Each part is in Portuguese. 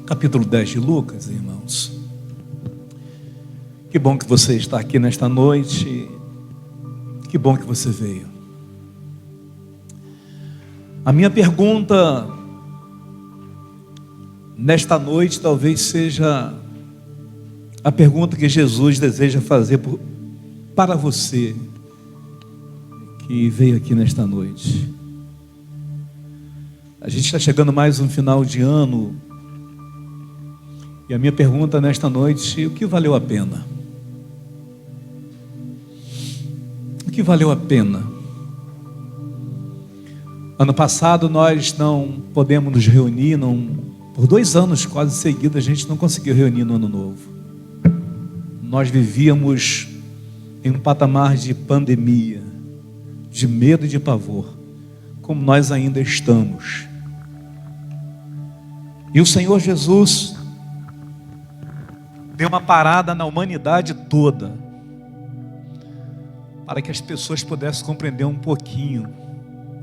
capítulo 10 de Lucas, irmãos. Que bom que você está aqui nesta noite. Que bom que você veio. A minha pergunta nesta noite talvez seja a pergunta que Jesus deseja fazer para você que veio aqui nesta noite. A gente está chegando mais um final de ano, e a minha pergunta nesta noite: o que valeu a pena? O que valeu a pena? Ano passado nós não podemos nos reunir, por 2 anos quase seguidos a gente não conseguiu reunir no ano novo. Nós vivíamos em um patamar de pandemia, de medo e de pavor, como nós ainda estamos. E o Senhor Jesus deu uma parada na humanidade toda, para que as pessoas pudessem compreender um pouquinho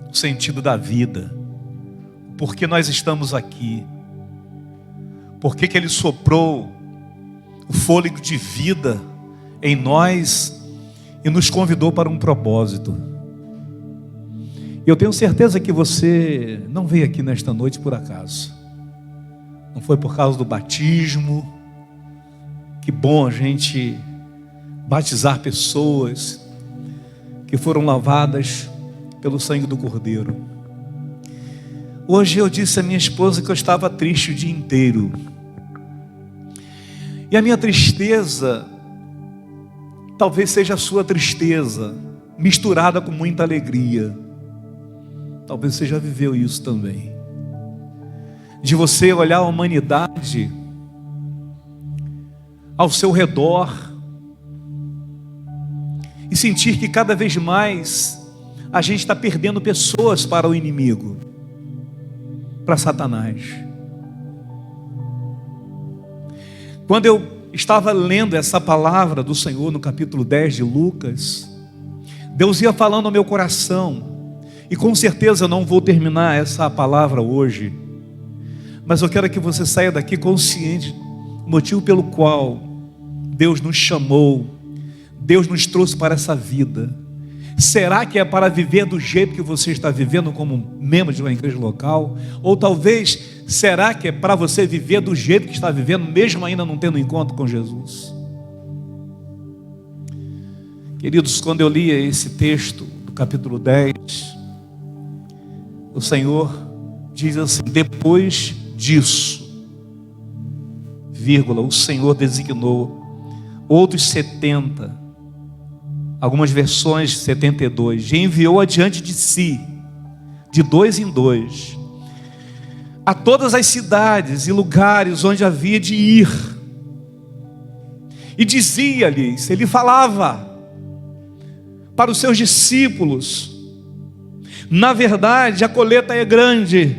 o sentido da vida, por que nós estamos aqui, por que Ele soprou o fôlego de vida em nós e nos convidou para um propósito. Eu tenho certeza que você não veio aqui nesta noite por acaso. Não foi por causa do batismo. Que bom a gente batizar pessoas que foram lavadas pelo sangue do Cordeiro. Hoje eu disse à minha esposa que eu estava triste o dia inteiro. E a minha tristeza talvez seja a sua tristeza, misturada com muita alegria. Talvez você já viveu isso também, de você olhar a humanidade ao seu redor e sentir que cada vez mais a gente está perdendo pessoas para o inimigo, para Satanás. Quando eu estava lendo essa palavra do Senhor no capítulo 10 de Lucas, Deus ia falando ao meu coração, e com certeza eu não vou terminar essa palavra hoje, mas eu quero que você saia daqui consciente do motivo pelo qual Deus nos chamou, Deus nos trouxe para essa vida. Será que é para viver do jeito que você está vivendo como membro de uma igreja local? Ou talvez, será que é para você viver do jeito que está vivendo, mesmo ainda não tendo encontro com Jesus? Queridos, quando eu lia esse texto do capítulo 10, o Senhor diz assim: depois disso, vírgula, o Senhor designou outros 70, algumas versões 72, e enviou adiante de si, de 2 em 2, a todas as cidades e lugares onde havia de ir, e dizia-lhes, ele falava para os seus discípulos: na verdade a colheita é grande,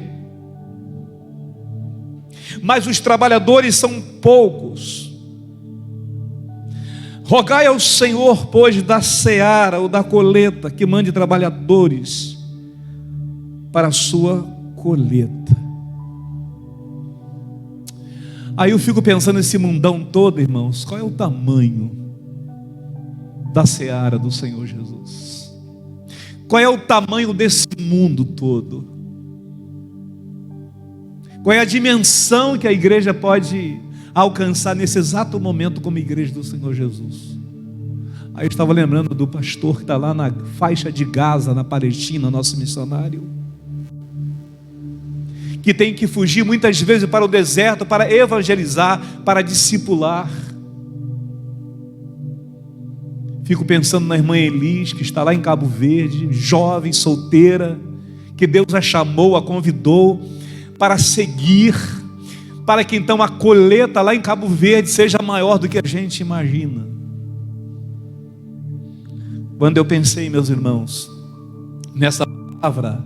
mas os trabalhadores são poucos. Rogai ao Senhor, pois, da seara ou da colheita, que mande trabalhadores para a sua colheita. Aí eu fico pensando nesse mundão todo, irmãos, qual é o tamanho da seara do Senhor Jesus? Qual é o tamanho desse mundo todo? Qual é a dimensão que a igreja pode alcançar nesse exato momento como igreja do Senhor Jesus? Aí eu estava lembrando do pastor que está lá na faixa de Gaza, na Palestina, nosso missionário, que tem que fugir muitas vezes para o deserto para evangelizar, para discipular. Fico pensando na irmã Elis, que está lá em Cabo Verde, jovem, solteira, que Deus a chamou, a convidou para seguir, para que então a colheita lá em Cabo Verde seja maior do que a gente imagina. Quando eu pensei, meus irmãos, nessa palavra,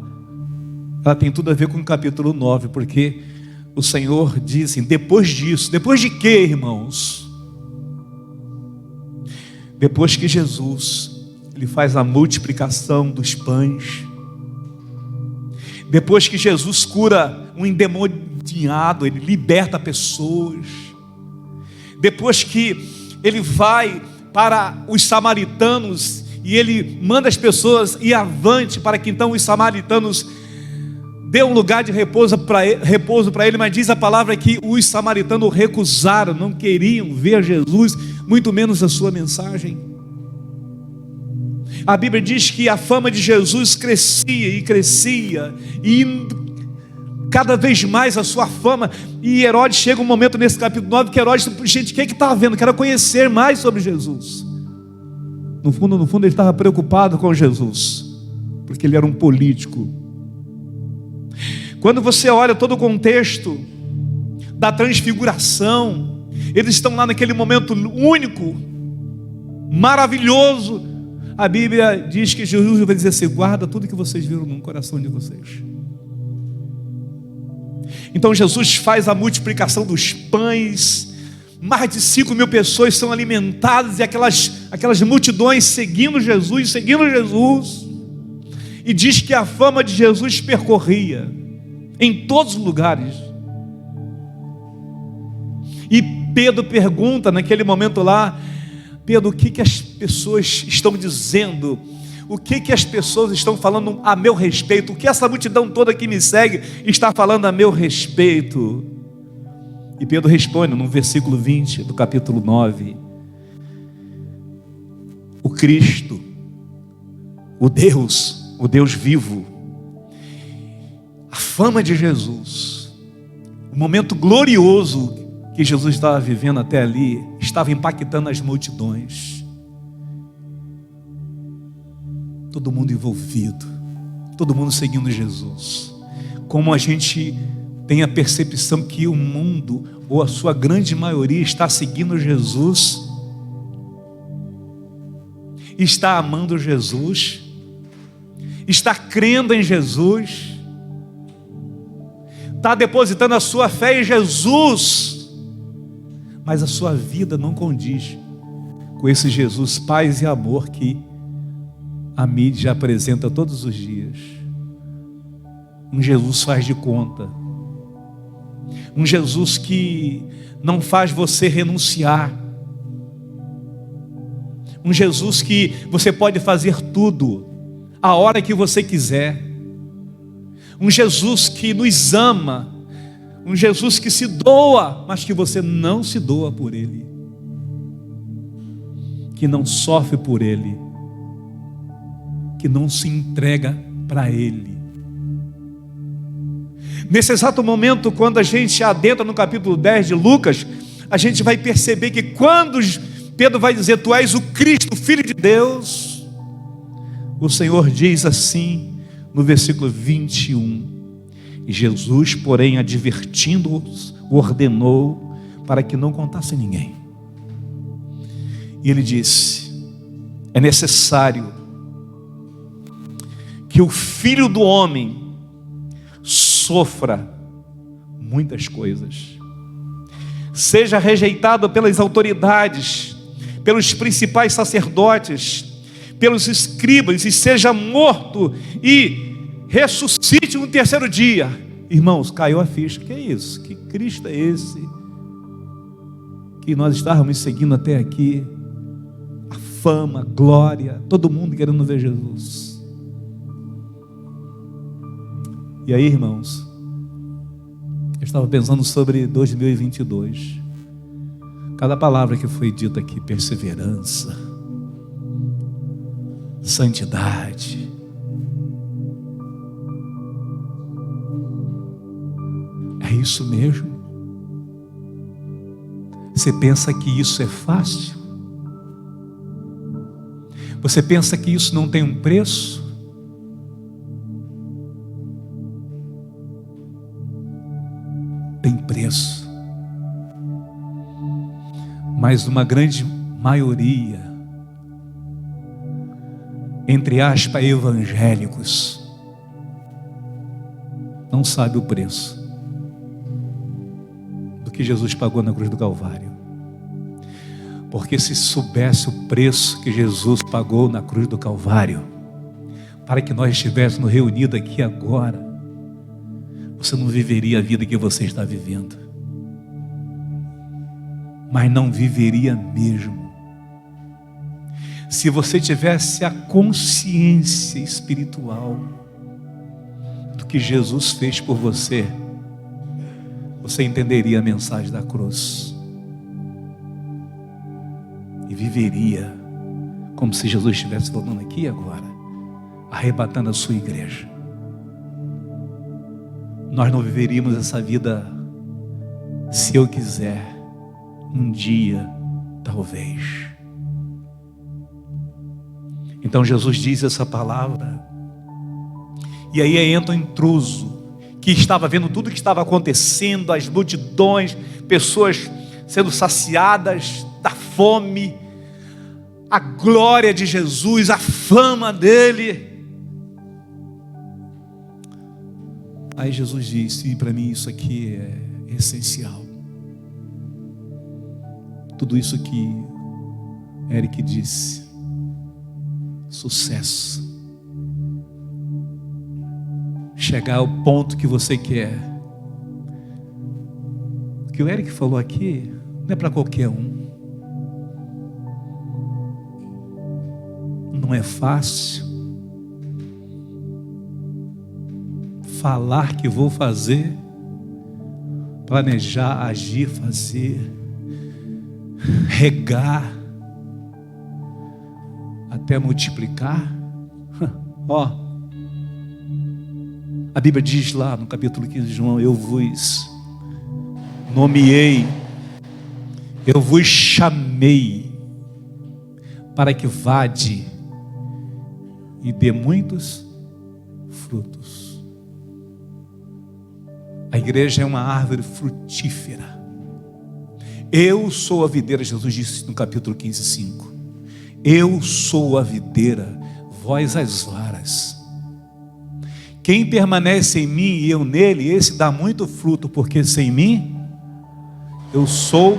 ela tem tudo a ver com o capítulo 9, porque o Senhor diz assim: depois disso, depois de quê, irmãos? Depois que Jesus, Ele faz a multiplicação dos pães, depois que Jesus cura um endemoniado endemoniado, ele liberta pessoas. Depois que ele vai para os samaritanos e ele manda as pessoas ir avante para que então os samaritanos dê um lugar de repouso para ele, mas diz a palavra que os samaritanos recusaram, não queriam ver Jesus, muito menos a sua mensagem. A Bíblia diz que a fama de Jesus crescia e crescia, e cada vez mais a sua fama, e Herodes chega um momento nesse capítulo 9 que Herodes, gente, o que estava vendo? Quero conhecer mais sobre Jesus. No fundo ele estava preocupado com Jesus, porque ele era um político. Quando você olha todo o contexto da transfiguração, eles estão lá naquele momento único, maravilhoso. A Bíblia diz que Jesus vai dizer assim: guarda tudo que vocês viram no coração de vocês. Então Jesus faz a multiplicação dos pães, mais de 5.000 pessoas são alimentadas, e aquelas multidões seguindo Jesus, e diz que a fama de Jesus percorria em todos os lugares. E Pedro pergunta naquele momento lá: Pedro, o que as pessoas estão dizendo? O que as pessoas estão falando a meu respeito? O que essa multidão toda que me segue está falando a meu respeito? E Pedro responde no versículo 20 do capítulo 9: o Cristo, o Deus vivo, a fama de Jesus, o momento glorioso que Jesus estava vivendo até ali, estava impactando as multidões. Todo mundo envolvido, todo mundo seguindo Jesus. Como a gente tem a percepção que o mundo, ou a sua grande maioria, está seguindo Jesus, está amando Jesus, está crendo em Jesus, está depositando a sua fé em Jesus, mas a sua vida não condiz com esse Jesus paz e amor que a mídia apresenta todos os dias. Um Jesus faz de conta, um Jesus que não faz você renunciar, um Jesus que você pode fazer tudo a hora que você quiser, um Jesus que nos ama, um Jesus que se doa, mas que você não se doa por Ele, que não sofre por Ele, que não se entrega para Ele. Nesse exato momento, quando a gente adentra no capítulo 10 de Lucas, a gente vai perceber que quando Pedro vai dizer: tu és o Cristo, o Filho de Deus, o Senhor diz assim no versículo 21: e Jesus, porém, advertindo-os, ordenou para que não contasse ninguém. E ele disse: é necessário que o Filho do Homem sofra muitas coisas, seja rejeitado pelas autoridades, pelos principais sacerdotes, pelos escribas, e seja morto e ressuscite no terceiro dia. Irmãos, caiu a ficha. Que é isso? Que Cristo é esse que nós estávamos seguindo até aqui? A fama, a glória, todo mundo querendo ver Jesus. E aí, irmãos, eu estava pensando sobre 2022. Cada palavra que foi dita aqui: perseverança, santidade. É isso mesmo? Você pensa que isso é fácil? Você pensa que isso não tem um preço? Tem preço. Mas uma grande maioria, entre aspas, evangélicos, não sabe o preço do que Jesus pagou na cruz do Calvário. Porque se soubesse o preço que Jesus pagou na cruz do Calvário, para que nós estivéssemos reunidos aqui agora, você não viveria a vida que você está vivendo. Mas não viveria mesmo. Se você tivesse a consciência espiritual do que Jesus fez por você, você entenderia a mensagem da cruz. E viveria como se Jesus estivesse falando aqui agora, arrebatando a sua igreja. Nós não viveríamos essa vida se eu quiser, um dia, talvez. Então Jesus diz essa palavra, e aí entra um intruso, que estava vendo tudo o que estava acontecendo, as multidões, pessoas sendo saciadas da fome, a glória de Jesus, a fama dele. Aí Jesus disse, e para mim isso aqui é essencial. Tudo isso que Eric disse, sucesso. Chegar ao ponto que você quer. O que o Eric falou aqui não é para qualquer um. Não é fácil. Falar que vou fazer, planejar, agir, fazer, regar, até multiplicar. Ó, a Bíblia diz lá no capítulo 15 de João, eu vos nomeei, eu vos chamei para que vade e dê muitos frutos. A igreja é uma árvore frutífera. Eu sou a videira, Jesus disse no capítulo 15, 5. Eu sou a videira, vós as varas. Quem permanece em mim e eu nele, esse dá muito fruto, porque sem mim, eu sou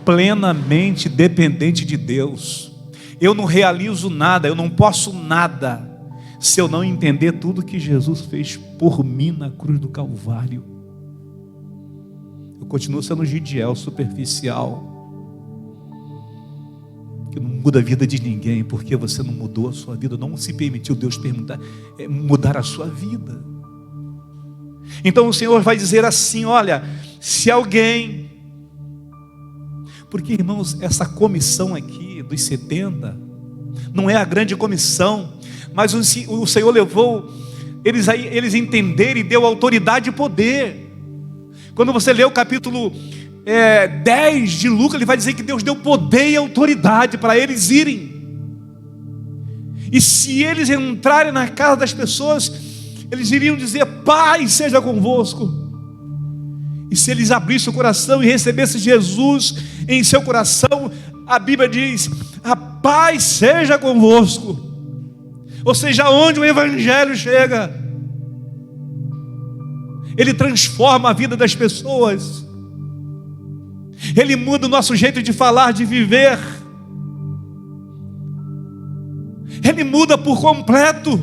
plenamente dependente de Deus. Eu não realizo nada, eu não posso nada, se eu não entender tudo que Jesus fez por mim na cruz do Calvário. Eu continuo sendo Gidiel, superficial, que não muda a vida de ninguém, porque você não mudou a sua vida, não se permitiu Deus mudar a sua vida. Então o Senhor vai dizer assim, olha, se alguém, porque irmãos, essa comissão aqui dos 70, não é a grande comissão, mas o Senhor levou eles entenderem e deu autoridade e poder. Quando você lê o capítulo 10 de Lucas, ele vai dizer que Deus deu poder e autoridade para eles irem. E se eles entrarem na casa das pessoas, eles iriam dizer, paz seja convosco. E se eles abrissem o coração e recebessem Jesus em seu coração, a Bíblia diz, a paz seja convosco. Ou seja, onde o Evangelho chega, ele transforma a vida das pessoas. Ele muda o nosso jeito de falar, de viver. Ele muda por completo.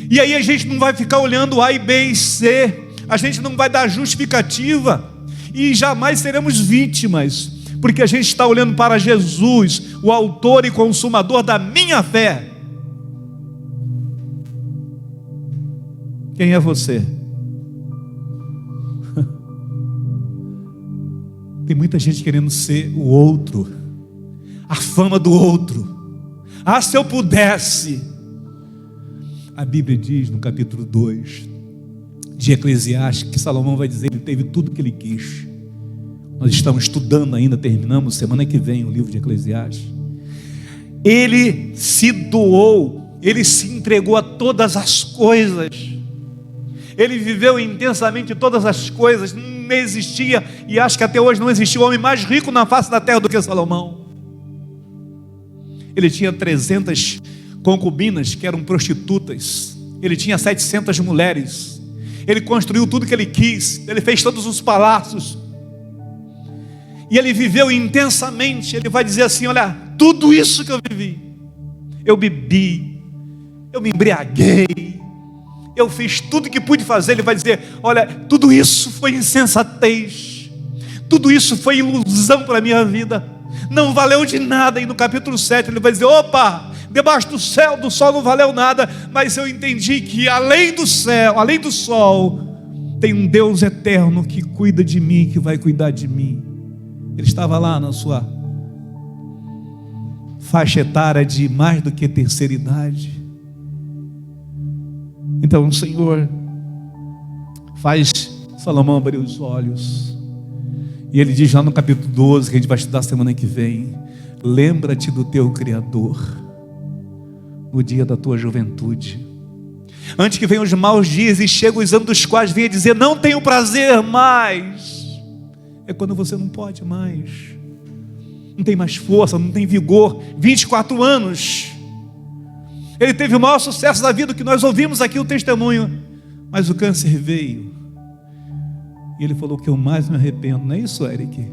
E aí a gente não vai ficar olhando A e B e C. A gente não vai dar justificativa. E jamais seremos vítimas. Porque a gente está olhando para Jesus, o autor e consumador da minha fé. Quem é você? Tem muita gente querendo ser o outro, a fama do outro. Ah, se eu pudesse. A Bíblia diz no capítulo 2 de Eclesiastes que Salomão vai dizer que ele teve tudo que ele quis. Nós estamos estudando ainda, terminamos semana que vem o livro de Eclesiastes. Ele se doou, ele se entregou a todas as coisas. Ele viveu intensamente todas as coisas. Não existia, e acho que até hoje não existiu homem mais rico na face da terra do que Salomão. Ele tinha 300 concubinas que eram prostitutas. Ele tinha 700 mulheres. Ele construiu tudo que ele quis. Ele fez todos os palácios. E ele viveu intensamente. Ele vai dizer assim, olha, tudo isso que eu vivi, eu bebi, eu me embriaguei, eu fiz tudo que pude fazer. Ele vai dizer: olha, tudo isso foi insensatez, tudo isso foi ilusão para a minha vida, não valeu de nada. E no capítulo 7 ele vai dizer: opa, debaixo do céu, do sol não valeu nada, mas eu entendi que além do céu, além do sol, tem um Deus eterno que cuida de mim, que vai cuidar de mim. Ele estava lá na sua faixa etária de mais do que terceira idade. Então o Senhor faz Salomão abrir os olhos, e ele diz lá no capítulo 12, que a gente vai estudar semana que vem: lembra-te do teu Criador no dia da tua juventude, antes que venham os maus dias e cheguem os anos dos quais venha dizer: não tenho prazer mais. É quando você não pode mais, não tem mais força, não tem vigor. 24 anos ele teve o maior sucesso da vida, que nós ouvimos aqui o testemunho, mas o câncer veio, e ele falou: que eu mais me arrependo, não é isso, Eric?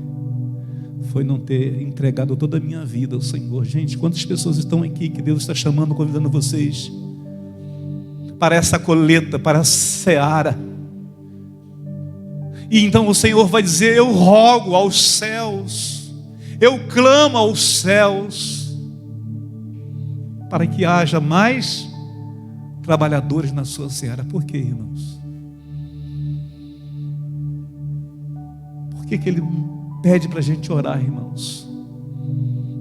Foi não ter entregado toda a minha vida ao Senhor. Gente, quantas pessoas estão aqui que Deus está chamando, convidando vocês para essa colheita, para a seara. E então o Senhor vai dizer: eu rogo aos céus, eu clamo aos céus, para que haja mais trabalhadores na sua seara. Por quê, irmãos? Por que Ele pede para a gente orar, irmãos?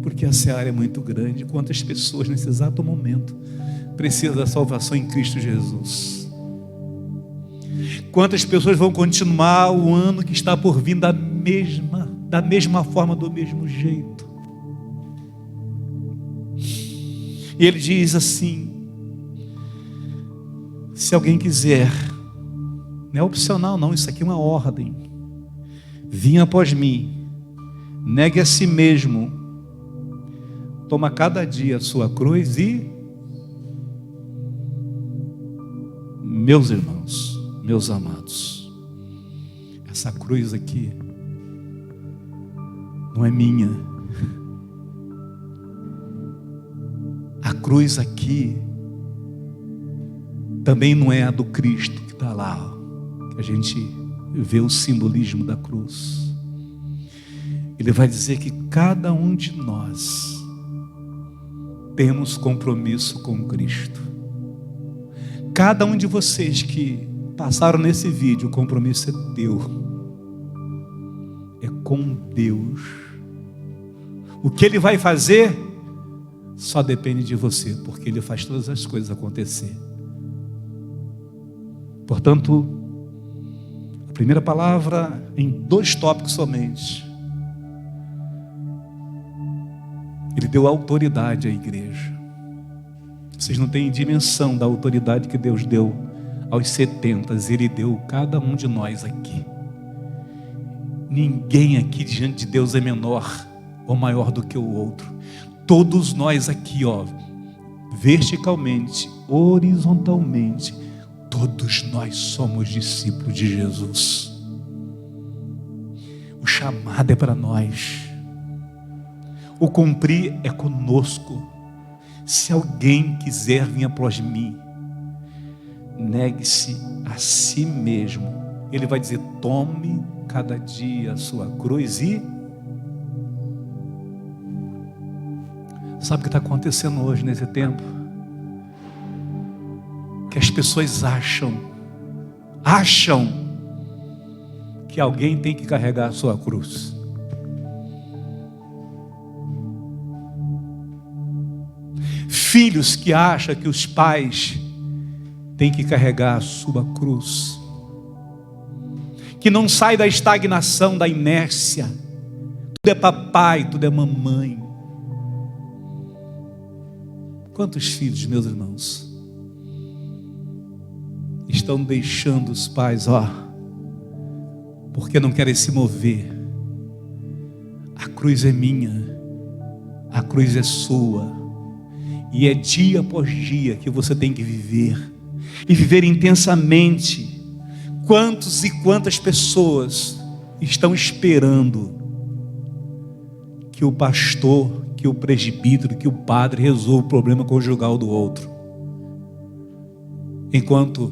Porque a seara é muito grande. Quantas pessoas nesse exato momento precisam da salvação em Cristo Jesus? Quantas pessoas vão continuar o ano que está por vir da mesma forma, do mesmo jeito? E ele diz assim: se alguém quiser, não é opcional não, isso aqui é uma ordem: vim após mim, negue a si mesmo, toma cada dia a sua cruz e... Meus irmãos, meus amados, essa cruz aqui não é minha. A cruz aqui também não é a do Cristo que está lá, que a gente vê o simbolismo da cruz. Ele vai dizer que cada um de nós temos compromisso com Cristo. Cada um de vocês que passaram nesse vídeo, o compromisso é teu, é com Deus. O que Ele vai fazer só depende de você, porque Ele faz todas as coisas acontecer. Portanto, a primeira palavra em 2 tópicos somente. Ele deu autoridade à igreja. Vocês não têm dimensão da autoridade que Deus deu aos 70. Ele deu cada um de nós aqui. Ninguém aqui diante de Deus é menor ou maior do que o outro. Todos nós aqui, verticalmente, horizontalmente, todos nós somos discípulos de Jesus. O chamado é para nós, o cumprir é conosco. Se alguém quiser vir após mim, negue-se a si mesmo. Ele vai dizer: tome cada dia a sua cruz e... Sabe o que está acontecendo hoje nesse tempo? Que as pessoas acham que alguém tem que carregar a sua cruz. Filhos que acham que os pais têm que carregar a sua cruz, que não sai da estagnação, da inércia. Tudo é papai, tudo é mamãe. Quantos filhos, meus irmãos, estão deixando os pais, porque não querem se mover? A cruz é minha, a cruz é sua, e é dia após dia que você tem que viver, e viver intensamente. Quantos e quantas pessoas estão esperando que o pastor, que o presbítero, que o padre resolva o problema conjugal do outro, enquanto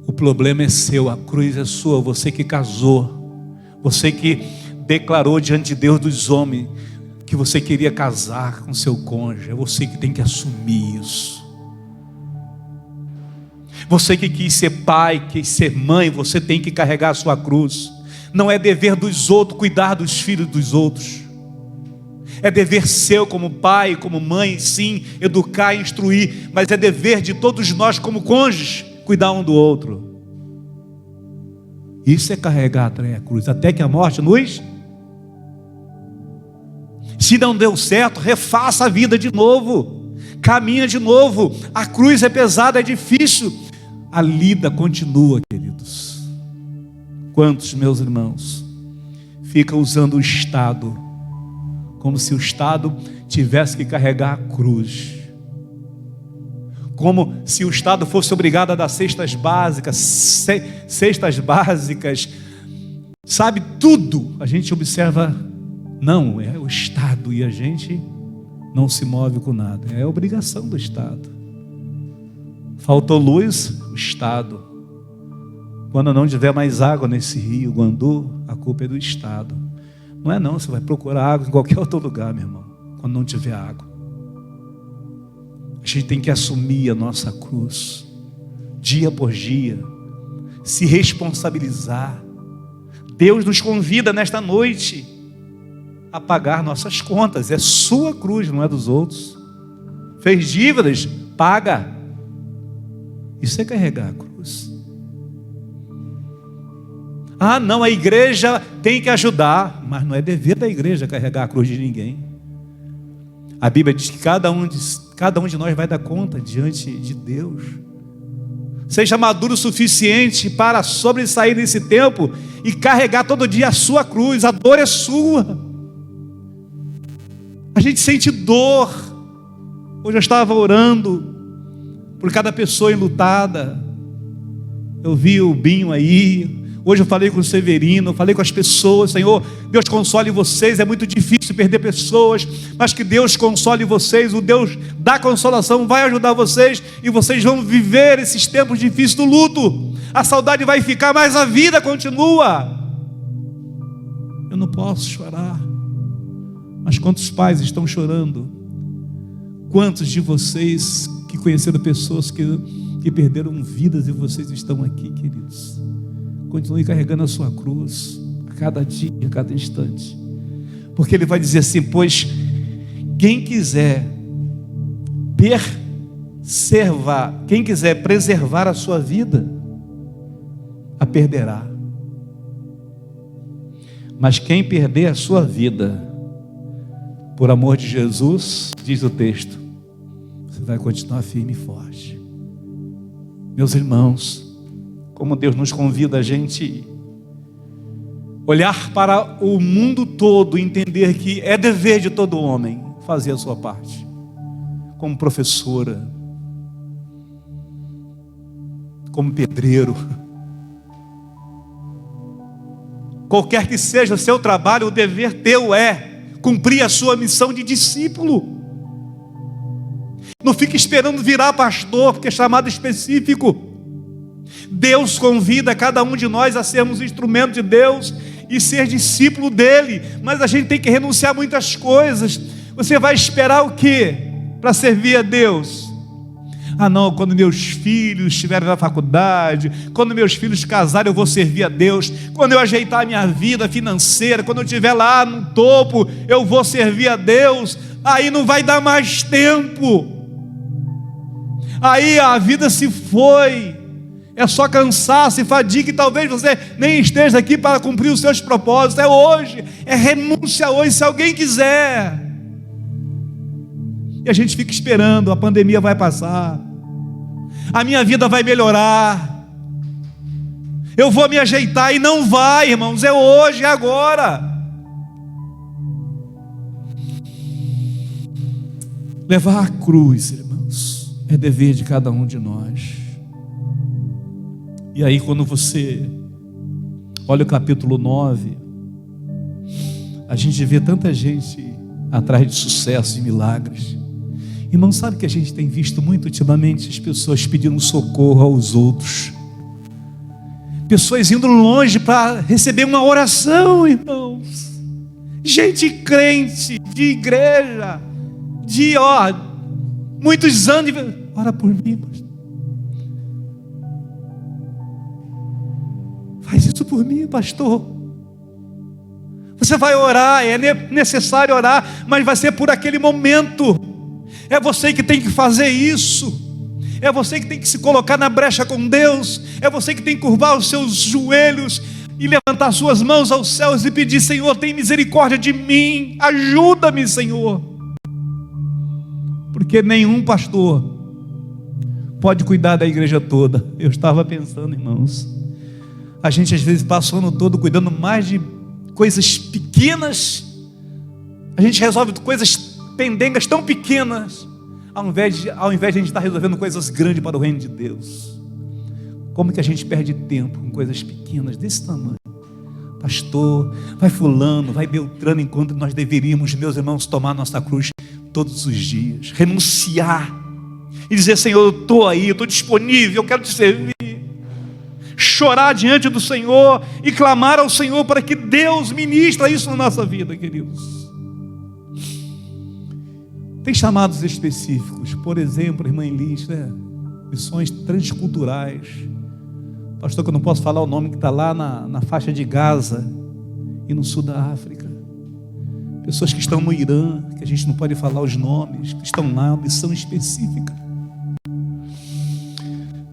O problema é seu, a cruz é sua. Você que casou, você que declarou diante de Deus dos homens que você queria casar com seu cônjuge, é você que tem que assumir isso. Você que quis ser pai, quis ser mãe, você tem que carregar a sua cruz. Não é dever dos outros cuidar dos filhos dos outros. É dever seu como pai, como mãe, sim, educar, instruir, mas é dever de todos nós como cônjuges cuidar um do outro. Isso é carregar a cruz, até que a morte nos... Se não deu certo, refaça a vida de novo, caminha de novo. A cruz é pesada, é difícil, a lida continua, queridos. Quantos, meus irmãos, ficam usando o Estado como se o Estado tivesse que carregar a cruz, como se o Estado fosse obrigado a dar cestas básicas, sabe, tudo. A gente observa, não, é o Estado, e a gente não se move com nada. É a obrigação do Estado. Faltou luz, o Estado. Quando não tiver mais água nesse rio Guandu, a culpa é do Estado. Não é não, você vai procurar água em qualquer outro lugar, meu irmão, quando não tiver água. A gente tem que assumir a nossa cruz, dia por dia, se responsabilizar. Deus nos convida nesta noite a pagar nossas contas. É sua cruz, não é dos outros. Fez dívidas, paga. Isso é carregar a cruz. Ah, não, a igreja tem que ajudar, mas não é dever da igreja carregar a cruz de ninguém. A Bíblia diz que cada um de nós vai dar conta diante de Deus. Seja maduro o suficiente para sobressair nesse tempo e carregar todo dia a sua cruz. A dor é sua. A gente sente dor. Hoje eu estava orando por cada pessoa enlutada. Eu vi o Binho aí. Hoje eu falei com o Severino, eu falei com as pessoas. Senhor, Deus console vocês. É muito difícil perder pessoas, mas que Deus console vocês. O Deus da consolação vai ajudar vocês, e vocês vão viver esses tempos difíceis do luto. A saudade vai ficar, mas a vida continua. Eu não posso chorar, mas quantos pais estão chorando? Quantos de vocês que conheceram pessoas que perderam vidas, e vocês estão aqui, queridos? Continue carregando a sua cruz a cada dia, a cada instante, porque Ele vai dizer assim: pois quem quiser preservar a sua vida, a perderá. Mas quem perder a sua vida por amor de Jesus, diz o texto, você vai continuar firme e forte. Meus irmãos, como Deus nos convida a gente olhar para o mundo todo e entender que é dever de todo homem fazer a sua parte. Como professora, como pedreiro, qualquer que seja o seu trabalho, o dever teu é cumprir a sua missão de discípulo. Não fique esperando virar pastor, porque é chamado específico. Deus convida cada um de nós a sermos instrumento de Deus e ser discípulo dele, mas a gente tem que renunciar a muitas coisas. Você vai esperar o quê para servir a Deus? Ah não, quando meus filhos estiverem na faculdade, quando meus filhos casarem, eu vou servir a Deus. Quando eu ajeitar a minha vida financeira, quando eu estiver lá no topo, eu vou servir a Deus. Aí não vai dar mais tempo, aí a vida se foi. É só cansaço e fadiga, e talvez você nem esteja aqui para cumprir os seus propósitos. É hoje, é renúncia hoje, se alguém quiser. E a gente fica esperando, a pandemia vai passar, a minha vida vai melhorar, eu vou me ajeitar, e não vai, irmãos. É hoje, é agora. Levar a cruz, irmãos, é dever de cada um de nós. E aí, quando você olha o capítulo 9, a gente vê tanta gente atrás de sucesso e milagres. Irmão, sabe que a gente tem visto muito ultimamente? As pessoas pedindo socorro aos outros. Pessoas indo longe para receber uma oração, irmãos. Gente crente, de igreja, de muitos anos. Ora por mim, pastor. Faz isso por mim, pastor. Você vai orar, é necessário orar, mas vai ser por aquele momento. É você que tem que fazer isso. É você que tem que se colocar na brecha com Deus. É você que tem que curvar os seus joelhos e levantar suas mãos aos céus e pedir: Senhor, tem misericórdia de mim, ajuda-me, Senhor. Porque nenhum pastor pode cuidar da igreja toda. Eu estava pensando, irmãos, a gente às vezes passa o ano todo cuidando mais de coisas pequenas. A gente resolve coisas pendengas tão pequenas, ao invés de a gente estar resolvendo coisas grandes para o reino de Deus. Como que a gente perde tempo com coisas pequenas desse tamanho? Pastor, vai fulano, vai Beltrano, enquanto nós deveríamos, meus irmãos, tomar nossa cruz todos os dias, renunciar e dizer: Senhor, eu estou aí, eu estou disponível, eu quero te servir. Chorar diante do Senhor e clamar ao Senhor para que Deus ministre isso na nossa vida, queridos. Tem chamados específicos, por exemplo, irmã Elis, missões transculturais. Pastor, que eu não posso falar o nome, que está lá na faixa de Gaza e no sul da África. Pessoas que estão no Irã, que a gente não pode falar os nomes, que estão lá, uma missão específica.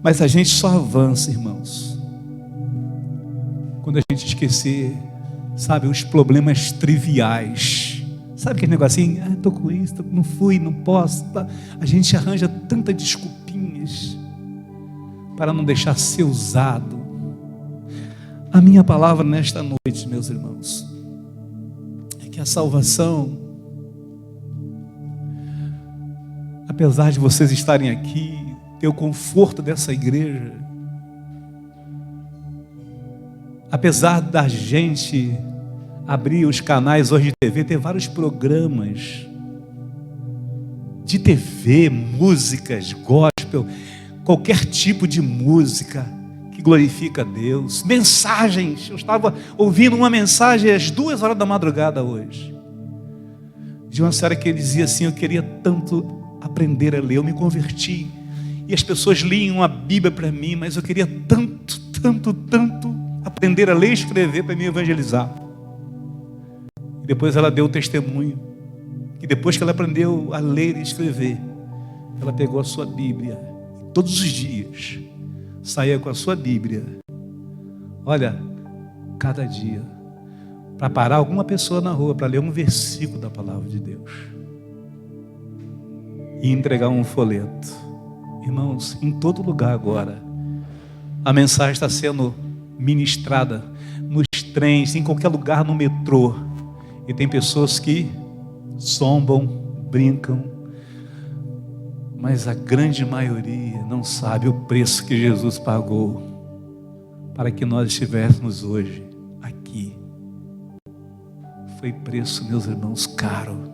Mas a gente só avança, irmãos, quando a gente esquecer, sabe, os problemas triviais. Sabe aquele negocinho? Estou com isso, não fui, não posso. A gente arranja tantas desculpinhas para não deixar ser usado. A minha palavra nesta noite, meus irmãos, é que a salvação, apesar de vocês estarem aqui, ter o conforto dessa igreja, apesar da gente abrir os canais hoje de TV, ter vários programas de TV, músicas, gospel, qualquer tipo de música que glorifica a Deus, mensagens. Eu estava ouvindo uma mensagem às 2 horas da madrugada hoje, de uma senhora que dizia assim: eu queria tanto aprender a ler, eu me converti, e as pessoas liam a Bíblia para mim, mas eu queria tanto aprender a ler e escrever para me evangelizar. E depois ela deu o testemunho que depois que ela aprendeu a ler e escrever, ela pegou a sua Bíblia e todos os dias saía com a sua Bíblia, olha, cada dia, para parar alguma pessoa na rua para ler um versículo da palavra de Deus e entregar um folheto. Irmãos, em todo lugar agora a mensagem está sendo ministrada, nos trens, em qualquer lugar, no metrô, e tem pessoas que zombam, brincam, mas a grande maioria não sabe o preço que Jesus pagou para que nós estivéssemos hoje aqui. Foi preço, meus irmãos, caro.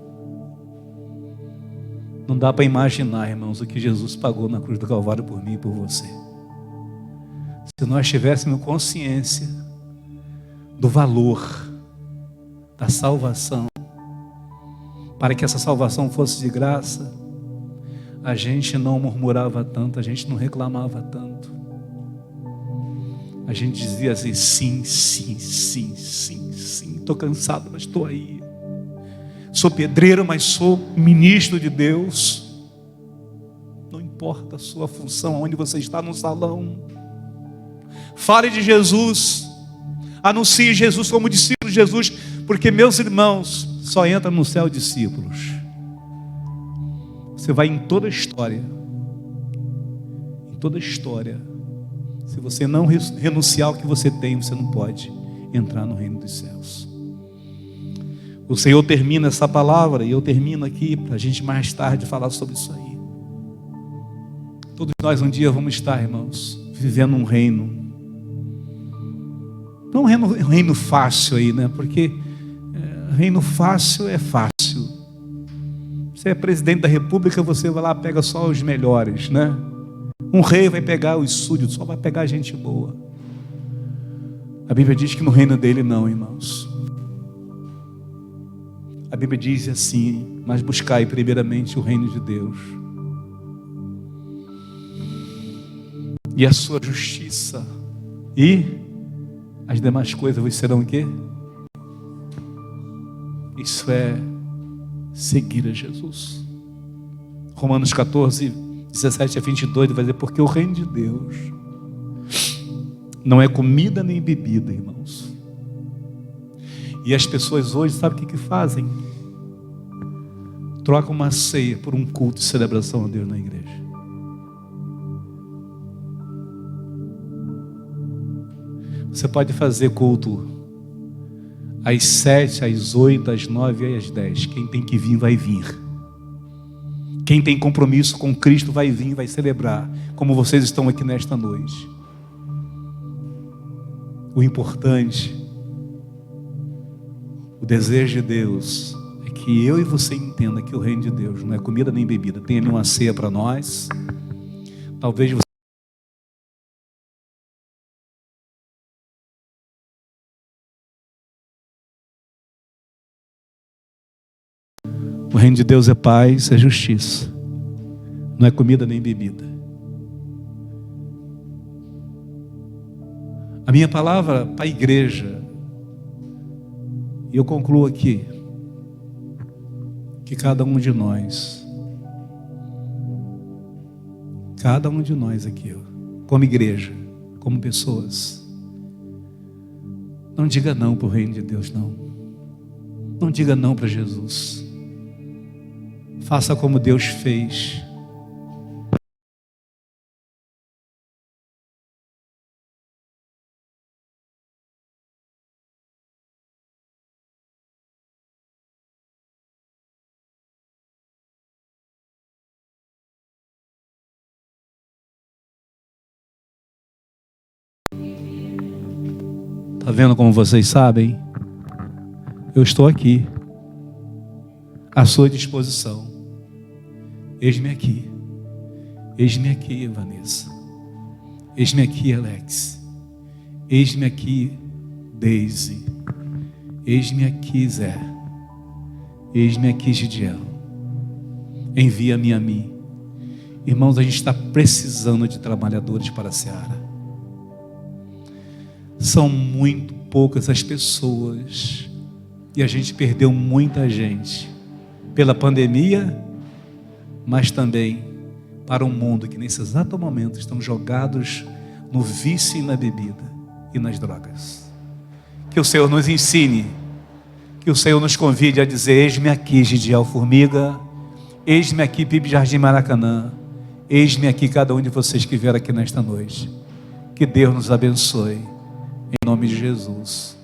Não dá para imaginar, irmãos, o que Jesus pagou na cruz do Calvário por mim e por você. Se nós tivéssemos consciência do valor da salvação, para que essa salvação fosse de graça, a gente não murmurava tanto, a gente não reclamava tanto. A gente dizia assim: sim, estou cansado, mas estou aí. Sou pedreiro, mas sou ministro de Deus. Não importa a sua função, onde você está no salão, fale de Jesus, anuncie Jesus como discípulo de Jesus, porque, meus irmãos, só entra no céu discípulos. Você vai em toda a história, se você não renunciar ao que você tem, você não pode entrar no reino dos céus. O Senhor termina essa palavra, e eu termino aqui para a gente mais tarde falar sobre isso aí. Todos nós um dia vamos estar, irmãos, vivendo um reino, não um reino fácil aí, né? Porque reino fácil é fácil. Você é presidente da república, você vai lá, pega só os melhores, né? Um rei vai pegar os súditos, só vai pegar gente boa. A Bíblia diz que no reino dele não, irmãos. A Bíblia diz assim: mas buscai primeiramente o reino de Deus e a sua justiça, e as demais coisas vos serão o quê? Isso é seguir a Jesus. Romanos 14, 17 a 22 vai dizer: porque o reino de Deus não é comida nem bebida, irmãos. E as pessoas hoje, sabe o que fazem? Trocam uma ceia por um culto de celebração a Deus na igreja. Você pode fazer culto às 7, às 8, às 9 e às 10. Quem tem que vir, vai vir. Quem tem compromisso com Cristo vai vir, vai celebrar, como vocês estão aqui nesta noite. O importante, o desejo de Deus, é que eu e você entenda que o reino de Deus não é comida nem bebida. Tem ali uma ceia para nós. Talvez você... O reino de Deus é paz, é justiça. Não é comida nem bebida. A minha palavra para a igreja, e eu concluo aqui, que cada um de nós aqui, como igreja, como pessoas, não diga não para o reino de Deus, não. Não diga não para Jesus. Faça como Deus fez. Está vendo como vocês sabem? Eu estou aqui, à sua disposição. Eis-me aqui. Eis-me aqui, Vanessa. Eis-me aqui, Alex. Eis-me aqui, Daisy. Eis-me aqui, Zé. Eis-me aqui, Gidiel. Envia-me a mim. Irmãos, a gente está precisando de trabalhadores para a seara. São muito poucas as pessoas, e a gente perdeu muita gente pela pandemia, mas também para um mundo que nesse exato momento estão jogados no vício e na bebida e nas drogas. Que o Senhor nos ensine, que o Senhor nos convide a dizer: eis-me aqui, Gidiel Formiga, eis-me aqui, PIB Jardim Maracanã, eis-me aqui cada um de vocês que vieram aqui nesta noite. Que Deus nos abençoe, em nome de Jesus.